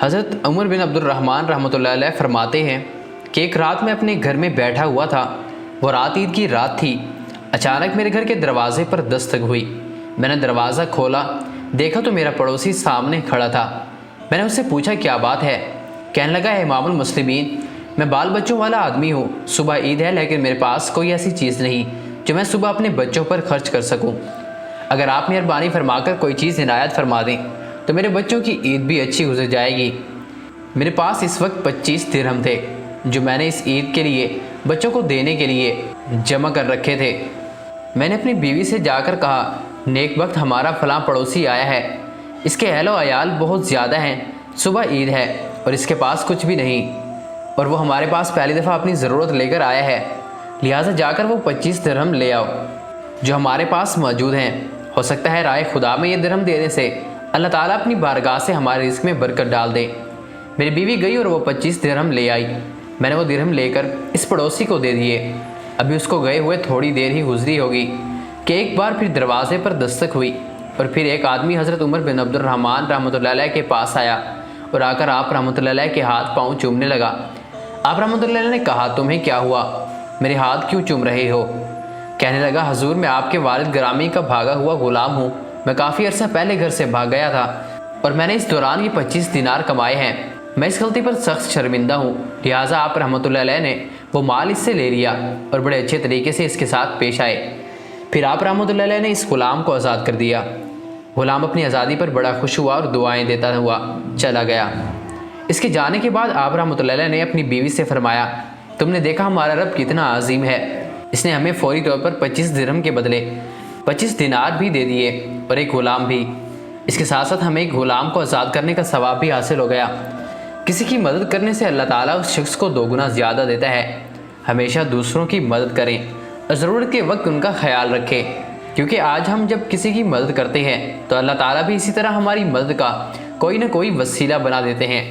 حضرت عمر بن عبد الرحمن رحمۃ اللہ علیہ فرماتے ہیں کہ ایک رات میں اپنے گھر میں بیٹھا ہوا تھا۔ وہ رات عید کی رات تھی۔ اچانک میرے گھر کے دروازے پر دستک ہوئی۔ میں نے دروازہ کھولا، دیکھا تو میرا پڑوسی سامنے کھڑا تھا۔ میں نے اس سے پوچھا کیا بات ہے؟ کہنے لگا اے امام المسلمین، میں بال بچوں والا آدمی ہوں، صبح عید ہے لیکن میرے پاس کوئی ایسی چیز نہیں جو میں صبح اپنے بچوں پر خرچ کر سکوں۔ اگر آپ مہربانی فرما کر کوئی چیز عنایت فرما دیں تو میرے بچوں کی عید بھی اچھی گزر جائے گی۔ میرے پاس اس وقت 25 درہم تھے جو میں نے اس عید کے لیے بچوں کو دینے کے لیے جمع کر رکھے تھے۔ میں نے اپنی بیوی سے جا کر کہا نیک وقت ہمارا فلاں پڑوسی آیا ہے، اس کے اہل و عیال بہت زیادہ ہیں، صبح عید ہے اور اس کے پاس کچھ بھی نہیں، اور وہ ہمارے پاس پہلی دفعہ اپنی ضرورت لے کر آیا ہے، لہٰذا جا کر وہ 25 درہم لے آؤ جو ہمارے پاس موجود ہیں۔ ہو سکتا ہے رائے خدا میں یہ درہم دینے سے اللہ تعالیٰ اپنی بارگاہ سے ہمارے رزق میں برکت ڈال دے۔ میری بیوی گئی اور وہ 25 درہم لے آئی۔ میں نے وہ درہم لے کر اس پڑوسی کو دے دیے۔ ابھی اس کو گئے ہوئے تھوڑی دیر ہی گزری ہوگی کہ ایک بار پھر دروازے پر دستک ہوئی اور پھر ایک آدمی حضرت عمر بن عبد الرحمن رحمۃ اللہ علیہ کے پاس آیا اور آ کر آپ رحمۃ اللہ علیہ کے ہاتھ پاؤں چومنے لگا۔ آپ رحمۃ اللہ علیہ نے کہا تمہیں کیا ہوا؟ میرے ہاتھ کیوں چوم رہے ہو؟ کہنے لگا حضور میں آپ کے والد گرامی کا بھاگا ہوا غلام ہوں، میں کافی عرصہ پہلے گھر سے بھاگ گیا تھا اور میں نے اس دوران یہ 25 دینار کمائے ہیں، میں اس غلطی پر سخت شرمندہ ہوں، لہٰذا آپ رحمۃ اللہ علیہ نے وہ مال اس سے لے لیا اور بڑے اچھے طریقے سے اس کے ساتھ پیش آئے۔ پھر آپ رحمۃ اللہ علیہ نے اس غلام کو آزاد کر دیا۔ غلام اپنی آزادی پر بڑا خوش ہوا اور دعائیں دیتا ہوا چلا گیا۔ اس کے جانے کے بعد آپ رحمۃ اللہ علیہ نے اپنی بیوی سے فرمایا تم نے دیکھا ہمارا رب کتنا عظیم ہے، اس نے ہمیں فوری طور پر 25 درہم کے بدلے 25 دینار بھی دے دیے اور ایک غلام بھی، اس کے ساتھ ساتھ ہمیں ایک غلام کو آزاد کرنے کا ثواب بھی حاصل ہو گیا۔ کسی کی مدد کرنے سے اللہ تعالیٰ اس شخص کو 2 گنا زیادہ دیتا ہے۔ ہمیشہ دوسروں کی مدد کریں اور ضرورت کے وقت ان کا خیال رکھیں، کیونکہ آج ہم جب کسی کی مدد کرتے ہیں تو اللہ تعالیٰ بھی اسی طرح ہماری مدد کا کوئی نہ کوئی وسیلہ بنا دیتے ہیں۔